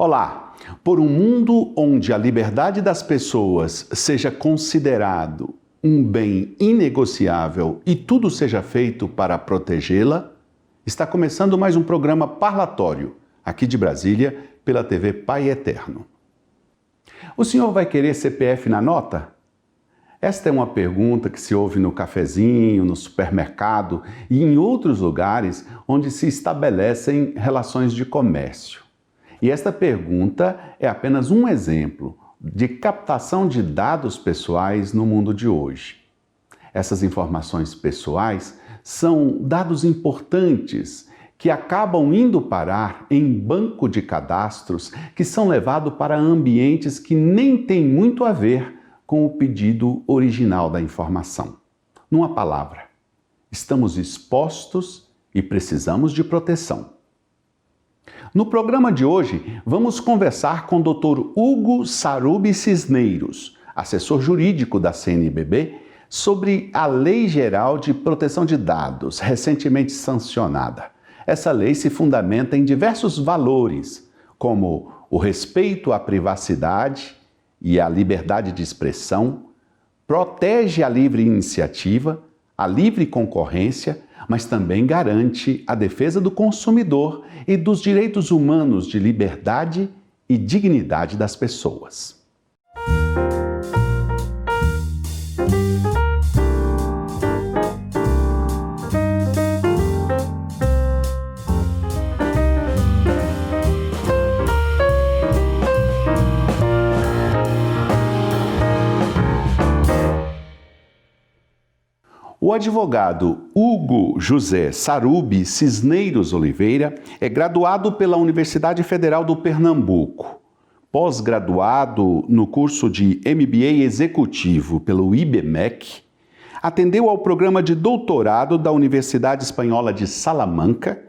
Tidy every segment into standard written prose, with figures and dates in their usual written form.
Olá! Por um mundo onde a liberdade das pessoas seja considerado um bem inegociável e tudo seja feito para protegê-la, está começando mais um programa parlatório, aqui de Brasília, pela TV Pai Eterno. O senhor vai querer CPF na nota? Esta é uma pergunta que se ouve no cafezinho, no supermercado e em outros lugares onde se estabelecem relações de comércio. E esta pergunta é apenas um exemplo de captação de dados pessoais no mundo de hoje. Essas informações pessoais são dados importantes que acabam indo parar em banco de cadastros que são levados para ambientes que nem têm muito a ver com o pedido original da informação. Numa palavra, estamos expostos e precisamos de proteção. No programa de hoje, vamos conversar com o Dr. Hugo Sarubi Cisneiros, assessor jurídico da CNBB, sobre a Lei Geral de Proteção de Dados, recentemente sancionada. Essa lei se fundamenta em diversos valores, como o respeito à privacidade e à liberdade de expressão, protege a livre iniciativa, a livre concorrência, mas também garante a defesa do consumidor e dos direitos humanos de liberdade e dignidade das pessoas. O advogado Hugo José Sarubi Cisneiros Oliveira é graduado pela Universidade Federal do Pernambuco, pós-graduado no curso de MBA Executivo pelo IBMEC, atendeu ao programa de doutorado da Universidade Espanhola de Salamanca,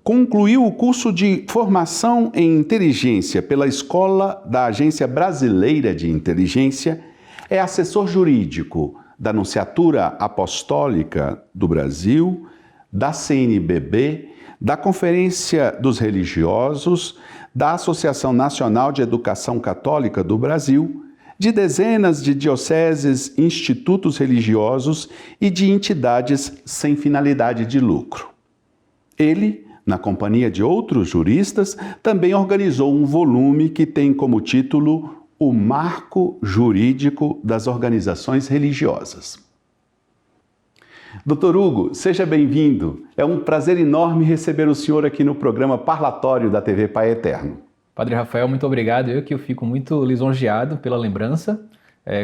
concluiu o curso de formação em inteligência pela Escola da Agência Brasileira de Inteligência, é assessor jurídico da Nunciatura Apostólica do Brasil, da CNBB, da Conferência dos Religiosos, da Associação Nacional de Educação Católica do Brasil, de dezenas de dioceses, institutos religiosos e de entidades sem finalidade de lucro. Ele, na companhia de outros juristas, também organizou um volume que tem como título O Marco Jurídico das Organizações Religiosas. Dr. Hugo, seja bem-vindo. É um prazer enorme receber o senhor aqui no programa parlatório da TV Pai Eterno. Padre Rafael, muito obrigado. Eu fico muito lisonjeado pela lembrança.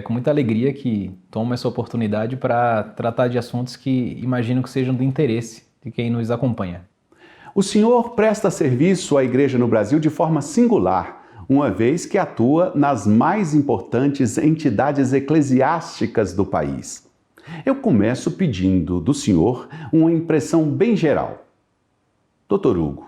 Com muita alegria que tomo essa oportunidade para tratar de assuntos que imagino que sejam do interesse de quem nos acompanha. O senhor presta serviço à Igreja no Brasil de forma singular, uma vez que atua nas mais importantes entidades eclesiásticas do país. Eu começo pedindo do senhor uma impressão bem geral. Dr. Hugo,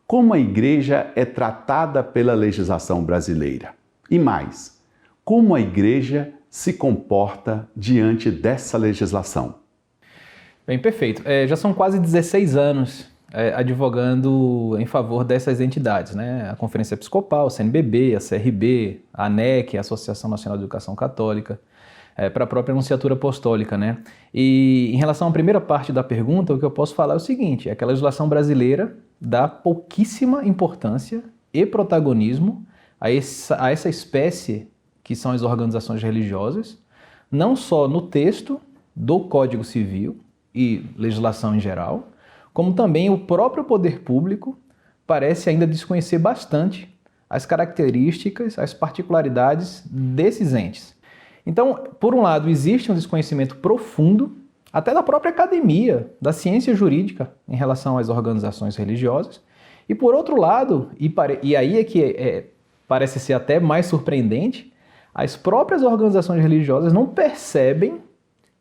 como a Igreja é tratada pela legislação brasileira? E mais, como a Igreja se comporta diante dessa legislação? Bem, perfeito. Já são quase 16 anos advogando em favor dessas entidades, né? A Conferência Episcopal, a CNBB, a CRB, a ANEC, a Associação Nacional de Educação Católica, para a própria Nunciatura Apostólica, né? E em relação à primeira parte da pergunta, o que eu posso falar é o seguinte, é que a legislação brasileira dá pouquíssima importância e protagonismo a essa espécie que são as organizações religiosas, não só no texto do Código Civil e legislação em geral, como também o próprio poder público parece ainda desconhecer bastante as características, as particularidades desses entes. Então, por um lado, existe um desconhecimento profundo, até da própria academia, da ciência jurídica em relação às organizações religiosas, e por outro lado, e aí é que parece ser até mais surpreendente, as próprias organizações religiosas não percebem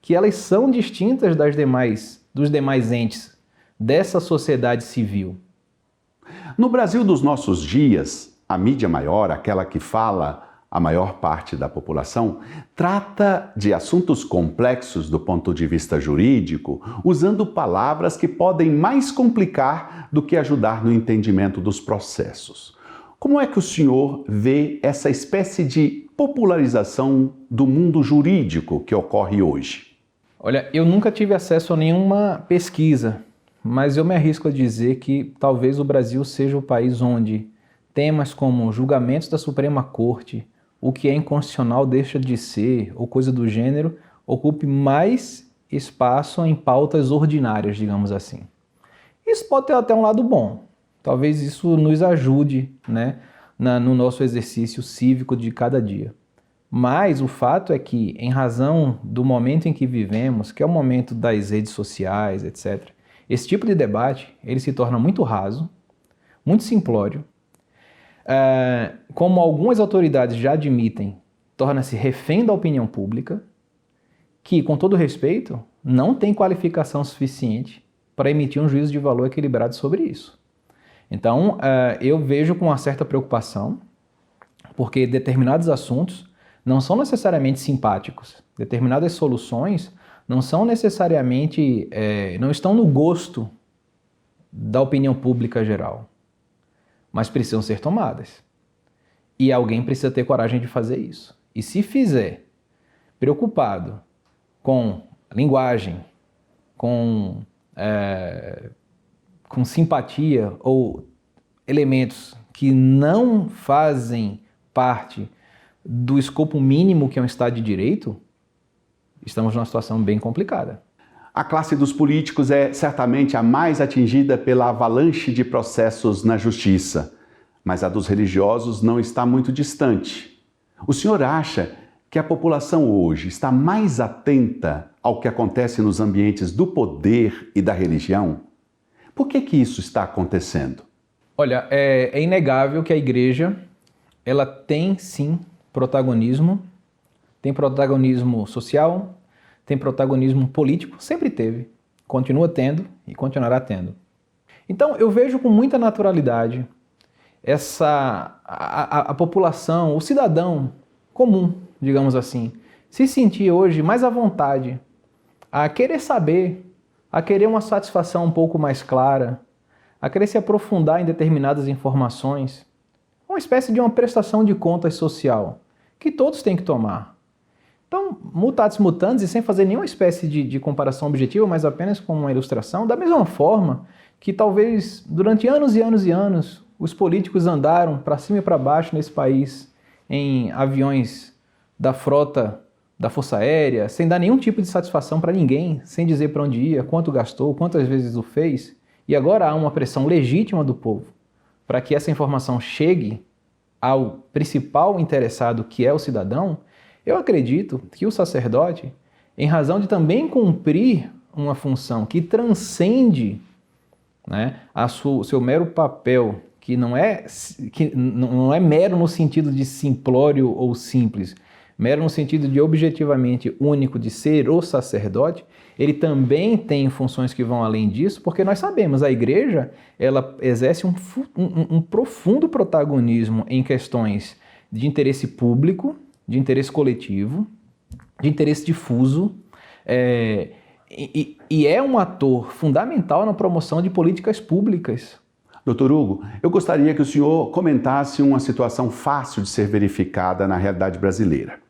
que elas são distintas dos demais entes dessa sociedade civil. No Brasil dos nossos dias, a mídia maior, aquela que fala a maior parte da população, trata de assuntos complexos do ponto de vista jurídico, usando palavras que podem mais complicar do que ajudar no entendimento dos processos. Como é que o senhor vê essa espécie de popularização do mundo jurídico que ocorre hoje? Olha, eu nunca tive acesso a nenhuma pesquisa, mas eu me arrisco a dizer que talvez o Brasil seja o país onde temas como julgamentos da Suprema Corte, o que é inconstitucional deixa de ser, ou coisa do gênero, ocupe mais espaço em pautas ordinárias, digamos assim. Isso pode ter até um lado bom. Talvez isso nos ajude, né, no nosso exercício cívico de cada dia. Mas o fato é que, em razão do momento em que vivemos, que é o momento das redes sociais, etc., esse tipo de debate ele se torna muito raso, muito simplório, como algumas autoridades já admitem, torna-se refém da opinião pública, que, com todo respeito, não tem qualificação suficiente para emitir um juízo de valor equilibrado sobre isso. Então, eu vejo com uma certa preocupação, porque determinados assuntos não são necessariamente simpáticos, determinadas soluções não são necessariamente, não estão no gosto da opinião pública geral, mas precisam ser tomadas. E alguém precisa ter coragem de fazer isso. E se fizer, preocupado com linguagem, com simpatia ou elementos que não fazem parte do escopo mínimo que é um Estado de Direito, estamos numa situação bem complicada. A classe dos políticos é certamente a mais atingida pela avalanche de processos na justiça, mas a dos religiosos não está muito distante. O senhor acha que a população hoje está mais atenta ao que acontece nos ambientes do poder e da religião? Por que isso está acontecendo? Olha, é inegável que a igreja, ela tem sim protagonismo, tem protagonismo social, tem protagonismo político, sempre teve, continua tendo e continuará tendo. Então eu vejo com muita naturalidade a população, o cidadão comum, digamos assim, se sentir hoje mais à vontade a querer saber, a querer uma satisfação um pouco mais clara, a querer se aprofundar em determinadas informações, uma espécie de uma prestação de contas social, que todos têm que tomar. Então, mutatis mutandis, e sem fazer nenhuma espécie de comparação objetiva, mas apenas como uma ilustração, da mesma forma que talvez durante anos e anos e anos, os políticos andaram para cima e para baixo nesse país em aviões da frota da Força Aérea, sem dar nenhum tipo de satisfação para ninguém, sem dizer para onde ia, quanto gastou, quantas vezes o fez, e agora há uma pressão legítima do povo para que essa informação chegue ao principal interessado, que é o cidadão. Eu acredito que o sacerdote, em razão de também cumprir uma função que transcende, né, o seu mero papel, que não é mero no sentido de simplório ou simples, mero no sentido de objetivamente único de ser o sacerdote, ele também tem funções que vão além disso, porque nós sabemos, a igreja ela exerce um profundo protagonismo em questões de interesse público, de interesse coletivo, de interesse difuso, e é um ator fundamental na promoção de políticas públicas. Doutor Hugo, eu gostaria que o senhor comentasse uma situação fácil de ser verificada na realidade brasileira.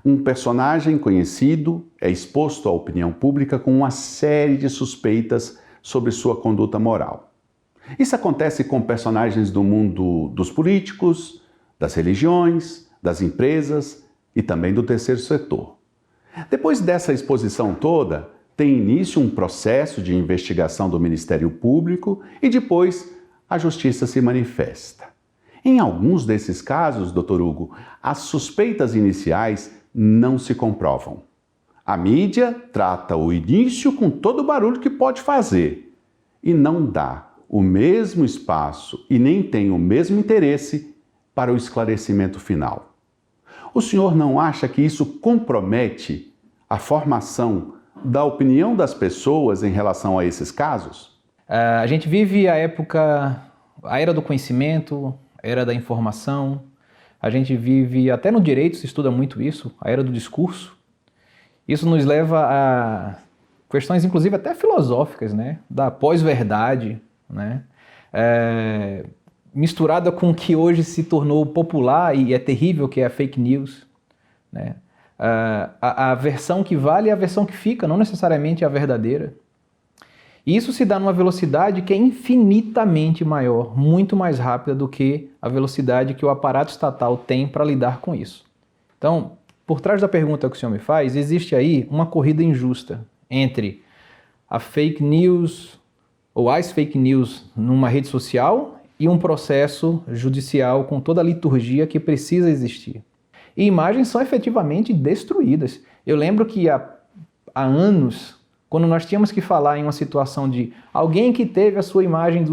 Um personagem conhecido é exposto à opinião pública com uma série de suspeitas sobre sua conduta moral. Isso acontece com personagens do mundo dos políticos, das religiões, das empresas e também do terceiro setor. Depois dessa exposição toda, tem início um processo de investigação do Ministério Público e depois a Justiça se manifesta. Em alguns desses casos, doutor Hugo, as suspeitas iniciais não se comprovam. A mídia trata o início com todo o barulho que pode fazer e não dá o mesmo espaço e nem tem o mesmo interesse para o esclarecimento final. O senhor não acha que isso compromete a formação da opinião das pessoas em relação a esses casos? A gente vive a era do conhecimento, a era da informação. A gente vive, até no direito se estuda muito isso, a era do discurso. Isso nos leva a questões, inclusive, até filosóficas, né? Da pós-verdade, né? misturada com o que hoje se tornou popular e é terrível, que é a fake news, né? A versão que vale é a versão que fica, não necessariamente a verdadeira. E isso se dá numa velocidade que é infinitamente maior, muito mais rápida do que a velocidade que o aparato estatal tem para lidar com isso. Então, por trás da pergunta que o senhor me faz, existe aí uma corrida injusta entre a fake news ou as fake news numa rede social e um processo judicial com toda a liturgia que precisa existir. E imagens são efetivamente destruídas. Eu lembro que há anos, quando nós tínhamos que falar em uma situação de alguém que teve a sua imagem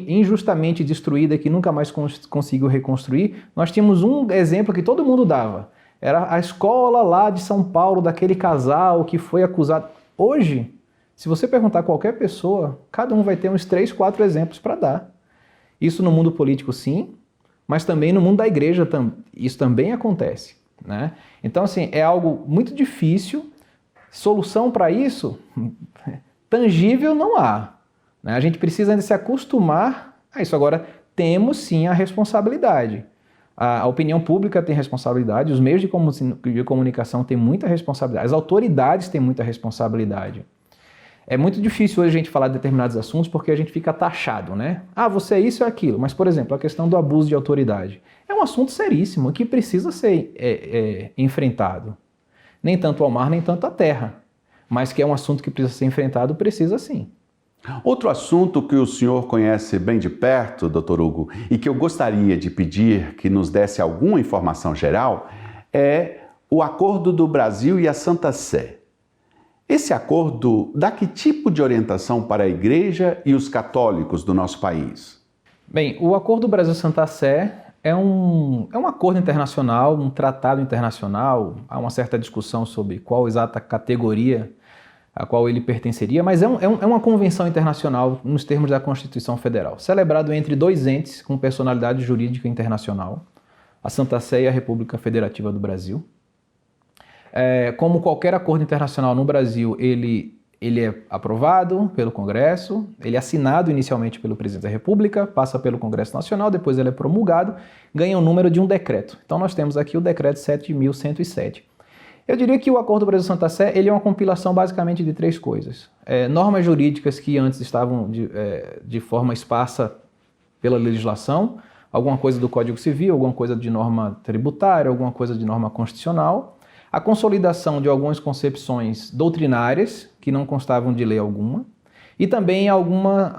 injustamente destruída, que nunca mais conseguiu reconstruir, nós tínhamos um exemplo que todo mundo dava. Era a escola lá de São Paulo, daquele casal que foi acusado. Hoje, se você perguntar a qualquer pessoa, cada um vai ter uns 3, 4 exemplos para dar. Isso no mundo político, sim, mas também no mundo da igreja isso também acontece, né? Então, assim, é algo muito difícil. Solução para isso, tangível não há, né? A gente precisa ainda se acostumar a isso. Agora, temos sim a responsabilidade. A opinião pública tem responsabilidade, os meios de comunicação têm muita responsabilidade, as autoridades têm muita responsabilidade. É muito difícil hoje a gente falar de determinados assuntos porque a gente fica taxado, né? Ah, você é isso ou aquilo. Mas, por exemplo, a questão do abuso de autoridade é um assunto seríssimo que precisa ser enfrentado. Nem tanto ao mar, nem tanto à terra. Mas que é um assunto que precisa ser enfrentado, precisa sim. Outro assunto que o senhor conhece bem de perto, Dr. Hugo, e que eu gostaria de pedir que nos desse alguma informação geral, é o acordo do Brasil e a Santa Sé. Esse acordo dá que tipo de orientação para a Igreja e os católicos do nosso país? Bem, o Acordo do Brasil-Santa Sé é um acordo internacional, um tratado internacional. Há uma certa discussão sobre qual exata categoria a qual ele pertenceria, mas é uma convenção internacional nos termos da Constituição Federal, celebrado entre dois entes com personalidade jurídica internacional, a Santa Sé e a República Federativa do Brasil. Como qualquer acordo internacional no Brasil, ele é aprovado pelo Congresso, ele é assinado inicialmente pelo Presidente da República, passa pelo Congresso Nacional, depois ele é promulgado, ganha o número de um decreto. Então nós temos aqui o Decreto 7.107. Eu diria que o Acordo do Brasil-Santa Sé ele é uma compilação basicamente de 3 coisas. Normas jurídicas que antes estavam de forma esparsa pela legislação, alguma coisa do Código Civil, alguma coisa de norma tributária, alguma coisa de norma constitucional, a consolidação de algumas concepções doutrinárias que não constavam de lei alguma e também algumas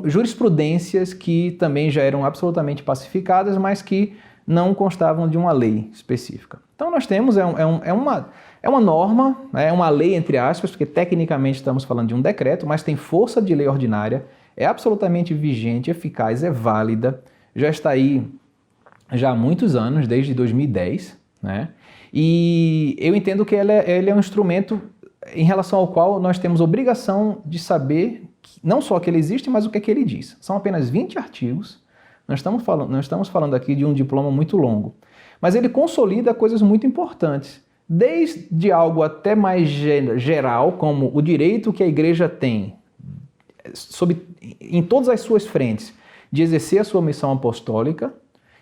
jurisprudências que também já eram absolutamente pacificadas, mas que não constavam de uma lei específica. Então nós temos uma norma, é uma lei entre aspas, porque tecnicamente estamos falando de um decreto, mas tem força de lei ordinária, é absolutamente vigente, eficaz, é válida, já está aí já há muitos anos, desde 2010, né? E eu entendo que ele é um instrumento em relação ao qual nós temos obrigação de saber não só que ele existe, mas o que é que ele diz. São apenas 20 artigos, não estamos falando aqui de um diploma muito longo, mas ele consolida coisas muito importantes, desde algo até mais geral, como o direito que a igreja tem, em todas as suas frentes, de exercer a sua missão apostólica.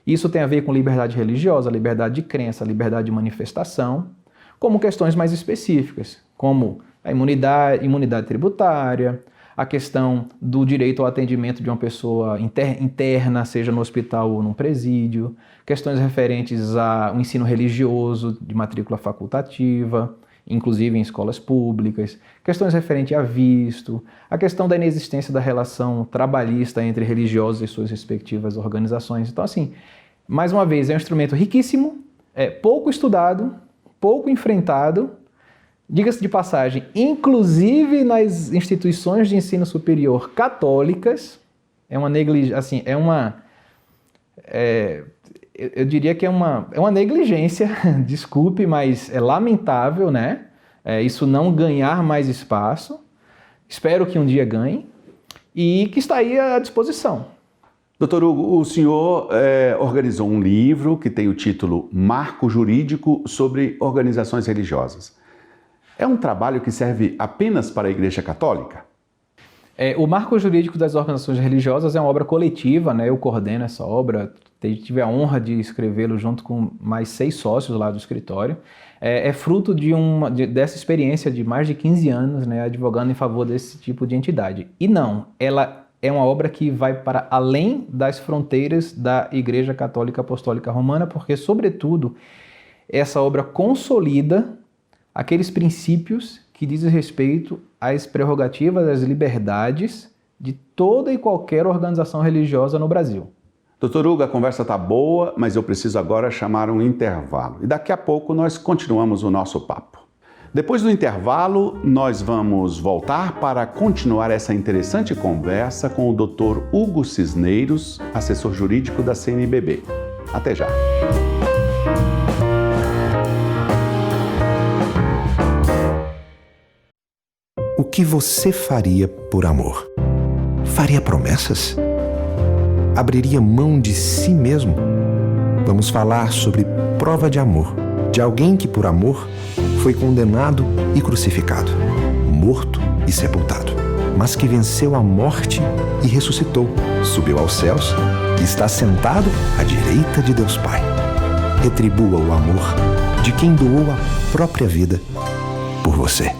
Isso tem a ver com liberdade religiosa, liberdade de crença, liberdade de manifestação, como questões mais específicas, como a imunidade tributária, a questão do direito ao atendimento de uma pessoa interna, seja no hospital ou num presídio, questões referentes ao ensino religioso de matrícula facultativa, inclusive em escolas públicas, questões referentes a visto, a questão da inexistência da relação trabalhista entre religiosos e suas respectivas organizações. Então, assim, mais uma vez, é um instrumento riquíssimo, pouco estudado, pouco enfrentado, diga-se de passagem, inclusive nas instituições de ensino superior católicas, eu diria que é uma negligência, desculpe, mas é lamentável, né? Isso não ganhar mais espaço. Espero que um dia ganhe e que está aí à disposição. Doutor Hugo, o senhor organizou um livro que tem o título Marco Jurídico sobre Organizações Religiosas. É um trabalho que serve apenas para a Igreja Católica? O Marco Jurídico das Organizações Religiosas é uma obra coletiva, né? Eu coordeno essa obra, tive a honra de escrevê-lo junto com mais 6 sócios lá do escritório. É fruto dessa experiência de mais de 15 anos, né, advogando em favor desse tipo de entidade. E não, ela é uma obra que vai para além das fronteiras da Igreja Católica Apostólica Romana, porque, sobretudo, essa obra consolida aqueles princípios que dizem respeito às prerrogativas, às liberdades de toda e qualquer organização religiosa no Brasil. Doutor Hugo, a conversa está boa, mas eu preciso agora chamar um intervalo. E daqui a pouco nós continuamos o nosso papo. Depois do intervalo, nós vamos voltar para continuar essa interessante conversa com o Dr. Hugo Cisneiros, assessor jurídico da CNBB. Até já! O que você faria por amor? Faria promessas? Abriria mão de si mesmo? Vamos falar sobre prova de amor, de alguém que por amor foi condenado e crucificado, morto e sepultado, mas que venceu a morte e ressuscitou, subiu aos céus e está sentado à direita de Deus Pai. Retribua o amor de quem doou a própria vida por você.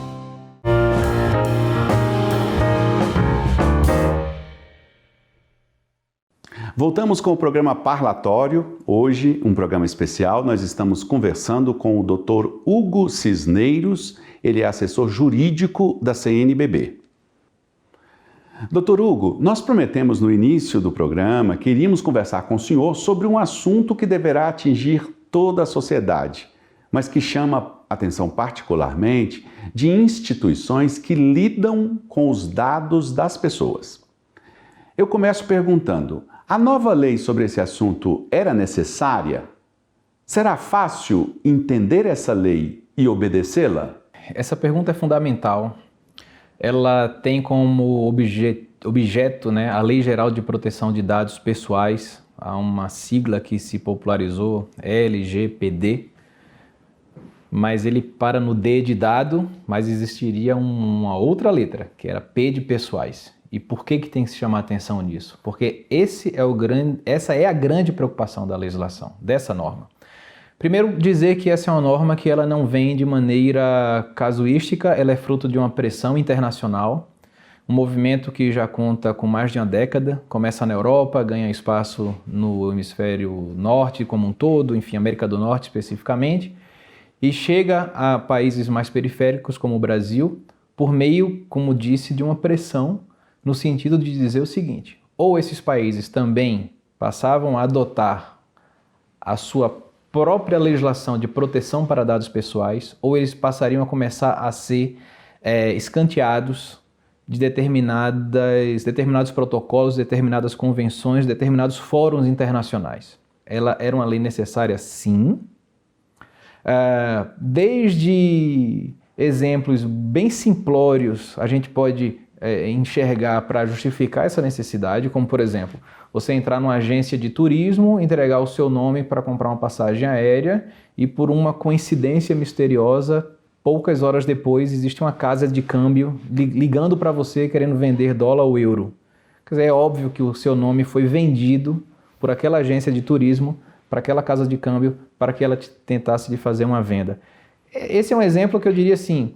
Voltamos com o programa Parlatório. Hoje, um programa especial, nós estamos conversando com o Dr. Hugo Cisneiros, ele é assessor jurídico da CNBB. Dr. Hugo, nós prometemos no início do programa que iríamos conversar com o senhor sobre um assunto que deverá atingir toda a sociedade, mas que chama atenção particularmente de instituições que lidam com os dados das pessoas. Eu começo perguntando: a nova lei sobre esse assunto era necessária? Será fácil entender essa lei e obedecê-la? Essa pergunta é fundamental. Ela tem como objeto, né, a Lei Geral de Proteção de Dados Pessoais, há uma sigla que se popularizou, LGPD, mas ele para no D de dado, mas existiria uma outra letra, que era P de pessoais. E por que tem que se chamar atenção nisso? Porque essa é a grande preocupação da legislação, dessa norma. Primeiro, dizer que essa é uma norma que ela não vem de maneira casuística, ela é fruto de uma pressão internacional, um movimento que já conta com mais de uma década, começa na Europa, ganha espaço no hemisfério norte como um todo, enfim, América do Norte especificamente, e chega a países mais periféricos como o Brasil, por meio, como disse, de uma pressão no sentido de dizer o seguinte: ou esses países também passavam a adotar a sua própria legislação de proteção para dados pessoais, ou eles passariam a começar a ser escanteados de determinados protocolos, determinadas convenções, determinados fóruns internacionais. Ela era uma lei necessária, sim. Desde exemplos bem simplórios, a gente pode enxergar para justificar essa necessidade, como por exemplo, você entrar numa agência de turismo, entregar o seu nome para comprar uma passagem aérea e por uma coincidência misteriosa, poucas horas depois existe uma casa de câmbio ligando para você querendo vender dólar ou euro. Quer dizer, é óbvio que o seu nome foi vendido por aquela agência de turismo para aquela casa de câmbio para que ela tentasse de fazer uma venda. Esse é um exemplo que eu diria assim,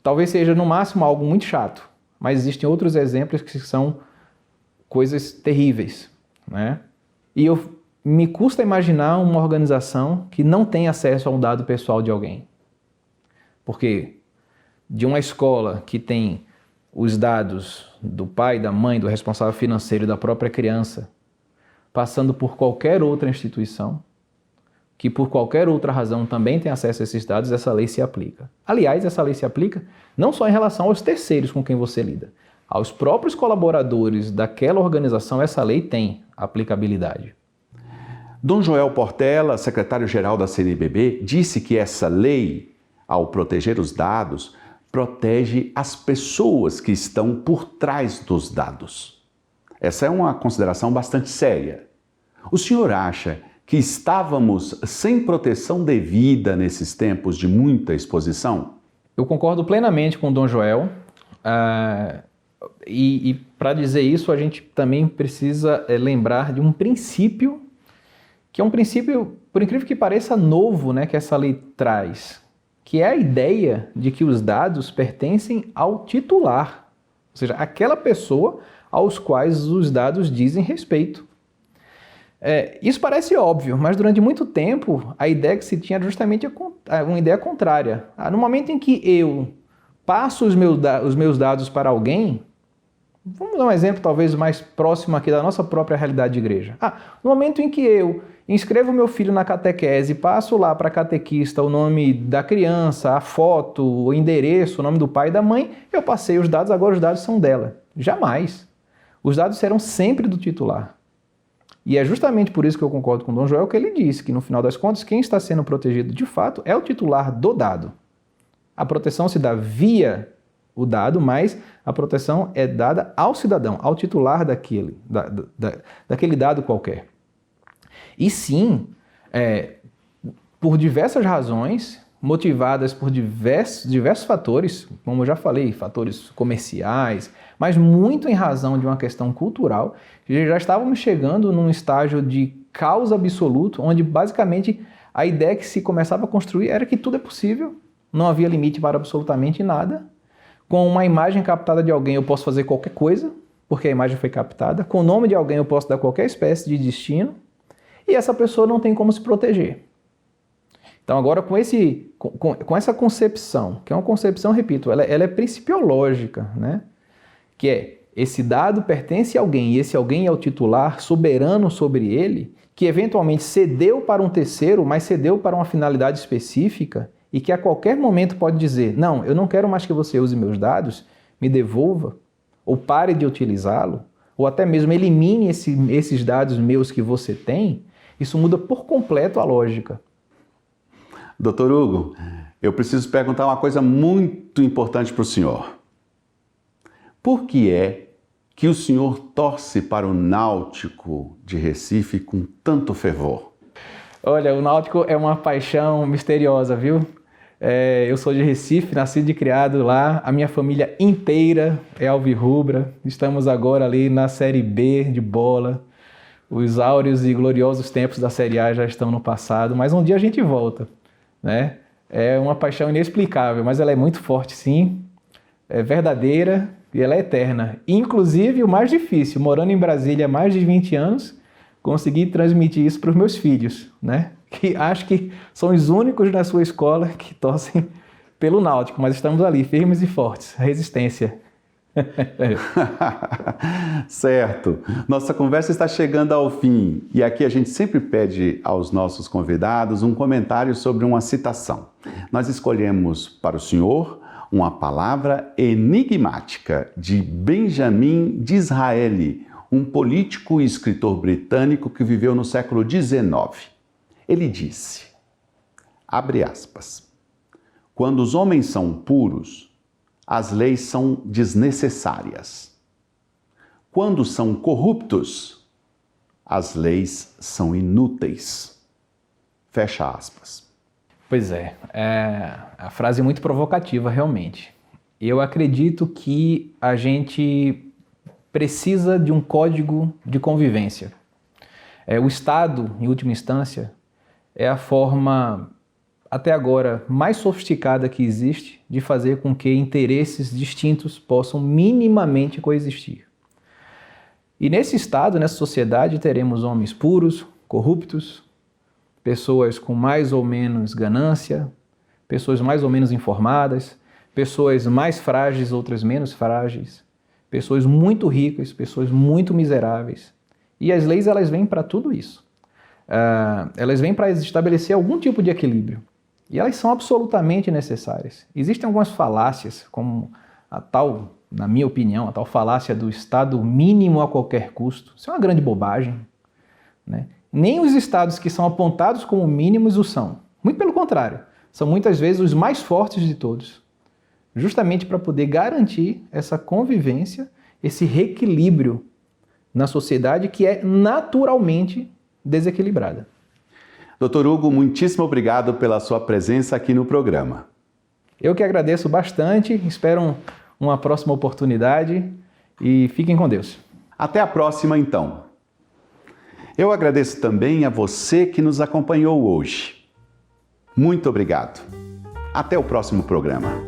talvez seja no máximo algo muito chato, mas existem outros exemplos que são coisas terríveis, né? E me custa imaginar uma organização que não tem acesso a um dado pessoal de alguém. Porque de uma escola que tem os dados do pai, da mãe, do responsável financeiro e da própria criança, passando por qualquer outra instituição, que por qualquer outra razão também tem acesso a esses dados, essa lei se aplica. Aliás, essa lei se aplica não só em relação aos terceiros com quem você lida, aos próprios colaboradores daquela organização, essa lei tem aplicabilidade. Dom Joel Portela, secretário-geral da CNBB, disse que essa lei, ao proteger os dados, protege as pessoas que estão por trás dos dados. Essa é uma consideração bastante séria. O senhor acha que estávamos sem proteção devida nesses tempos de muita exposição? Eu concordo plenamente com o Dom Joel. E para dizer isso, a gente também precisa lembrar de um princípio, que é um princípio, por incrível que pareça, novo, né, que essa lei traz, que é a ideia de que os dados pertencem ao titular, ou seja, aquela pessoa aos quais os dados dizem respeito. Isso parece óbvio, mas durante muito tempo a ideia que se tinha era justamente uma ideia contrária. No momento em que eu passo os meus dados para alguém, vamos dar um exemplo talvez mais próximo aqui da nossa própria realidade de igreja. No momento em que eu inscrevo meu filho na catequese, passo lá para a catequista o nome da criança, a foto, o endereço, o nome do pai e da mãe, eu passei os dados, agora os dados são dela. Jamais. Os dados serão sempre do titular. E é justamente por isso que eu concordo com o Dom Joel, que ele disse que, no final das contas, quem está sendo protegido de fato é o titular do dado. A proteção se dá via o dado, mas a proteção é dada ao cidadão, ao titular daquele dado qualquer. E sim, por diversas razões, motivadas por diversos fatores, como eu já falei, fatores comerciais, mas muito em razão de uma questão cultural, já estávamos chegando num estágio de caos absoluto, onde basicamente a ideia que se começava a construir era que tudo é possível, não havia limite para absolutamente nada. Com uma imagem captada de alguém eu posso fazer qualquer coisa, porque a imagem foi captada. Com o nome de alguém eu posso dar qualquer espécie de destino, e essa pessoa não tem como se proteger. Então agora com essa concepção, que é uma concepção, repito, ela é principiológica, né? Que é, esse dado pertence a alguém, e esse alguém é o titular soberano sobre ele, que eventualmente cedeu para um terceiro, mas cedeu para uma finalidade específica, e que a qualquer momento pode dizer, não, eu não quero mais que você use meus dados, me devolva, ou pare de utilizá-lo, ou até mesmo elimine esses dados meus que você tem. Isso muda por completo a lógica. Doutor Hugo, eu preciso perguntar uma coisa muito importante para o senhor. Por que é que o senhor torce para o Náutico de Recife com tanto fervor? Olha, o Náutico é uma paixão misteriosa, viu? Eu sou de Recife, nascido e criado lá, a minha família inteira é alvirrubra, estamos agora ali na Série B de bola, os áureos e gloriosos tempos da Série A já estão no passado, mas um dia a gente volta, né? É uma paixão inexplicável, mas ela é muito forte sim, é verdadeira e ela é eterna. Inclusive, o mais difícil, morando em Brasília há mais de 20 anos, consegui transmitir isso para os meus filhos, né? Que acho que são os únicos na sua escola que torcem pelo Náutico, mas estamos ali, firmes e fortes, resistência. Certo. Nossa conversa está chegando ao fim e aqui a gente sempre pede aos nossos convidados um comentário sobre uma citação. Nós escolhemos para o senhor uma palavra enigmática de Benjamin Disraeli, um político e escritor britânico que viveu no século XIX. Ele disse, abre aspas, quando os homens são puros, as leis são desnecessárias. Quando são corruptos, as leis são inúteis. Fecha aspas. Pois a frase é muito provocativa, realmente. Eu acredito que a gente precisa de um código de convivência. O Estado, em última instância, é a forma, até agora, mais sofisticada que existe de fazer com que interesses distintos possam minimamente coexistir. E nesse Estado, nessa sociedade, teremos homens puros, corruptos, pessoas com mais ou menos ganância, pessoas mais ou menos informadas, pessoas mais frágeis, outras menos frágeis, pessoas muito ricas, pessoas muito miseráveis. E as leis, elas vêm para tudo isso. Elas vêm para estabelecer algum tipo de equilíbrio. E elas são absolutamente necessárias. Existem algumas falácias, como a tal, na minha opinião, a tal falácia do Estado mínimo a qualquer custo. Isso é uma grande bobagem, né? Nem os estados que são apontados como mínimos o são. Muito pelo contrário, são muitas vezes os mais fortes de todos. Justamente para poder garantir essa convivência, esse reequilíbrio na sociedade que é naturalmente desequilibrada. Dr. Hugo, muitíssimo obrigado pela sua presença aqui no programa. Eu que agradeço bastante, espero uma próxima oportunidade e fiquem com Deus. Até a próxima, então. Eu agradeço também a você que nos acompanhou hoje. Muito obrigado. Até o próximo programa.